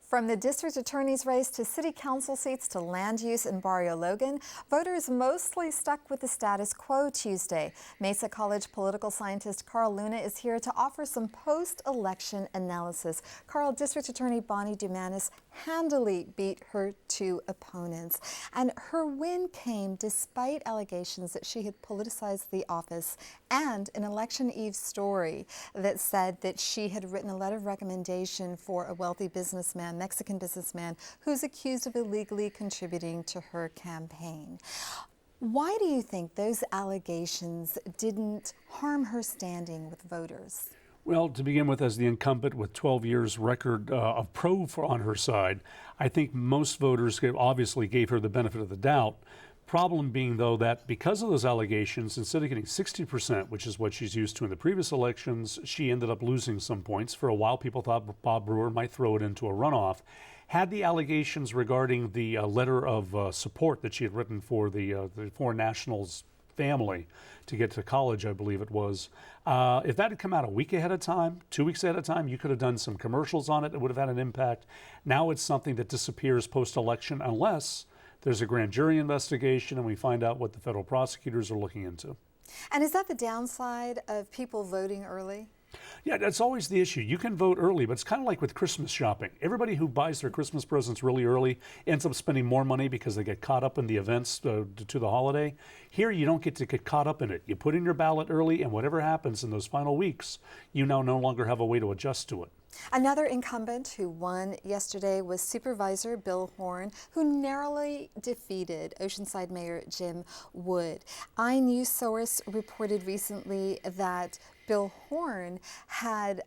From the district attorney's race to city council seats to land use in Barrio Logan, voters mostly stuck with the status quo Tuesday. Mesa College political scientist Carl Luna is here to offer some post-election analysis. Carl, District Attorney Bonnie Dumanis handily beat her two opponents, and her win came despite allegations that she had politicized the office and an election eve story that said that she had written a letter of recommendation for a wealthy businessman, Mexican businessman, who's accused of illegally contributing to her campaign. Why do you think those allegations didn't harm her standing with voters? Well, to begin with, as the incumbent with 12 years record of pro on her side, I think most voters obviously gave her the benefit of the doubt. Problem being, though, that because of those allegations, instead of getting 60%, which is what she's used to in the previous elections, she ended up losing some points. For a while, people thought Bob Brewer might throw it into a runoff. Had the allegations regarding the letter of support that she had written for the foreign nationals family to get to college, I believe it was, if that had come out a week ahead of time, 2 weeks ahead of time, you could have done some commercials on it. It would have had an impact. Now it's something that disappears post-election unless there's a grand jury investigation and we find out what the federal prosecutors are looking into. And is that the downside of people voting early? Yeah, that's always the issue. You can vote early, but it's kind of like with Christmas shopping. Everybody who buys their Christmas presents really early ends up spending more money because they get caught up in the events to the holiday. Here, you don't get to get caught up in it. You put in your ballot early, and whatever happens in those final weeks, you now no longer have a way to adjust to it. Another incumbent who won yesterday was Supervisor Bill Horn, who narrowly defeated Oceanside Mayor Jim Wood. iNews source reported recently that Bill Horn had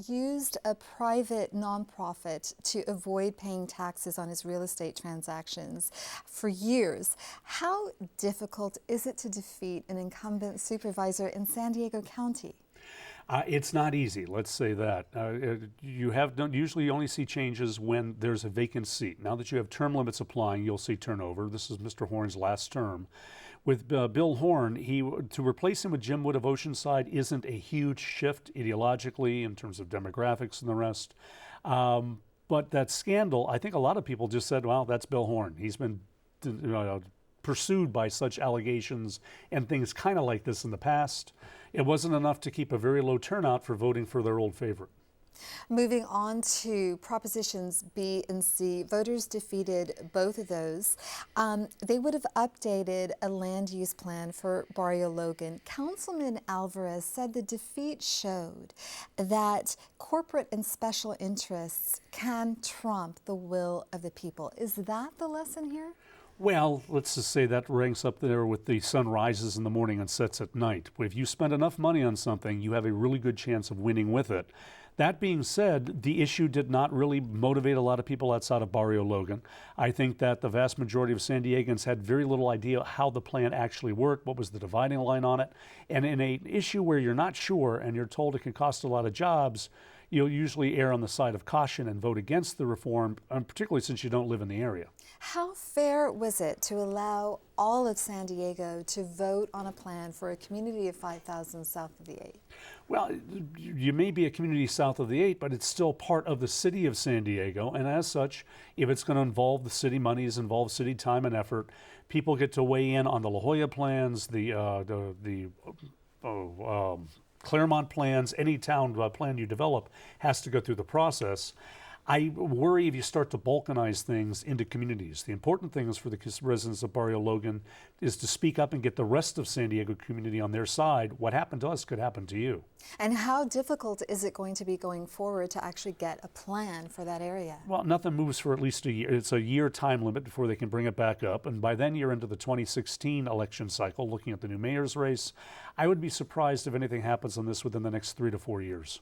used a private nonprofit to avoid paying taxes on his real estate transactions for years. How difficult is it to defeat an incumbent supervisor in San Diego County? It's not easy, let's say that. You don't usually only see changes when there's a vacant seat. Now that you have term limits applying, you'll see turnover. This is Mr. Horn's last term. With Bill Horn, to replace him with Jim Wood of Oceanside isn't a huge shift ideologically in terms of demographics and the rest. But that scandal, I think a lot of people just said, well, that's Bill Horn. He's been pursued by such allegations and things kind of like this in the past. It wasn't enough to keep a very low turnout for voting for their old favorite. Moving on to Propositions B and C, voters defeated both of those. They would have updated a land use plan for Barrio Logan. Councilman Alvarez said the defeat showed that corporate and special interests can trump the will of the people. Is that the lesson here? Well, let's just say that ranks up there with the sun rises in the morning and sets at night. If you spend enough money on something, you have a really good chance of winning with it. That being said, the issue did not really motivate a lot of people outside of Barrio Logan. I think that the vast majority of San Diegans had very little idea how the plan actually worked, what was the dividing line on it. And in an issue where you're not sure and you're told it can cost a lot of jobs, you'll usually err on the side of caution and vote against the reform, particularly since you don't live in the area. How fair was it to allow all of San Diego to vote on a plan for a community of 5,000 south of the 8? Well, you may be a community south of the 8, but it's still part of the city of San Diego, and as such, if it's going to involve the city monies, involve city time and effort, people get to weigh in on the La Jolla plans, the Claremont plans. Any town plan you develop has to go through the process. I worry if you start to balkanize things into communities. The important thing is for the residents of Barrio Logan is to speak up and get the rest of San Diego community on their side. What happened to us could happen to you. And how difficult is it going to be going forward to actually get a plan for that area? Well, nothing moves for at least a year. It's a year time limit before they can bring it back up. And by then you're into the 2016 election cycle, looking at the new mayor's race. I would be surprised if anything happens on this within the next 3 to 4 years.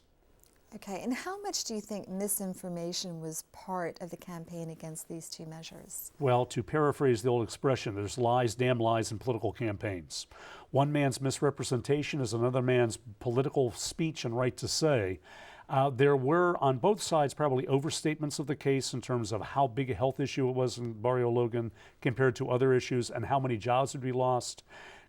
Okay, and how much do you think misinformation was part of the campaign against these two measures? Well, to paraphrase the old expression, there's lies, damn lies in political campaigns. One man's misrepresentation is another man's political speech and right to say. There were, on both sides, probably overstatements of the case in terms of how big a health issue it was in Barrio Logan compared to other issues and how many jobs would be lost.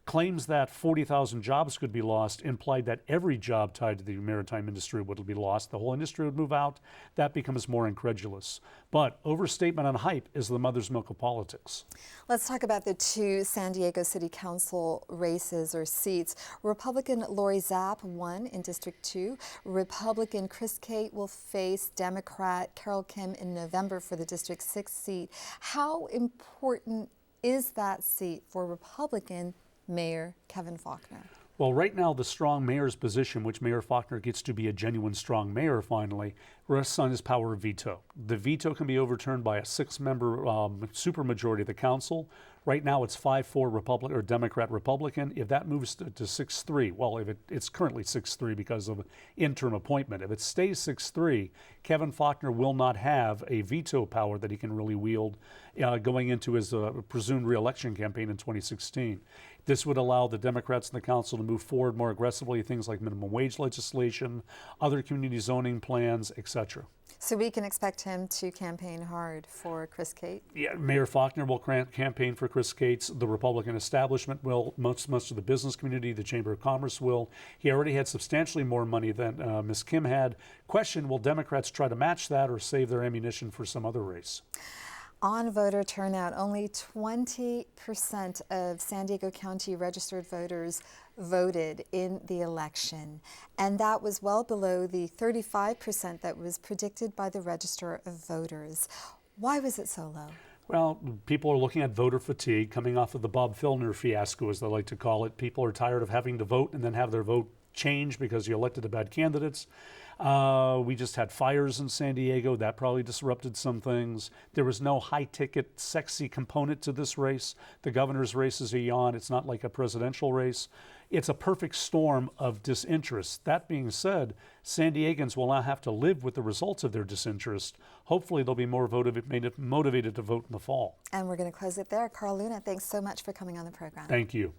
claims that 40,000 jobs could be lost implied that every job tied to the maritime industry would be lost. The whole industry would move out. That becomes more incredulous. But overstatement and hype is the mother's milk of politics. Let's talk about the two San Diego City Council races or seats. Republican Lori Zapp won in District 2. Republican Chris Cate will face Democrat Carol Kim in November for the District 6 seat. How important is that seat for Republican Mayor Kevin Faulconer? Well, right now, the strong mayor's position, which Mayor Faulconer gets to be a genuine strong mayor finally, rests on his power of veto. The veto can be overturned by a 6-member supermajority of the council. Right now, it's 5-4 Republican or Democrat-Republican. If that moves to 6-3, well, if it's currently 6-3 because of interim appointment. If it stays 6-3, Kevin Faulconer will not have a veto power that he can really wield going into his presumed re-election campaign in 2016. This would allow the Democrats in the council to move forward more aggressively, things like minimum wage legislation, other community zoning plans, etc. So we can expect him to campaign hard for Chris Cate? Yeah, Mayor Faulconer will campaign for Chris Cate. The Republican establishment will. Most of the business community, the Chamber of Commerce will. He already had substantially more money than Ms. Kim had. Question, will Democrats try to match that or save their ammunition for some other race? On voter turnout, only 20% of San Diego County registered voters voted in the election, and that was well below the 35% that was predicted by the Register of Voters. Why was it so low? Well, people are looking at voter fatigue coming off of the Bob Filner fiasco, as they like to call it. People are tired of having to vote and then have their vote change because you elected the bad candidates. We just had fires in San Diego. That probably disrupted some things. There was no high-ticket, sexy component to this race. The governor's race is a yawn. It's not like a presidential race. It's a perfect storm of disinterest. That being said, San Diegans will now have to live with the results of their disinterest. Hopefully, they'll be more motivated to vote in the fall. And we're going to close it there. Carl Luna, thanks so much for coming on the program. Thank you.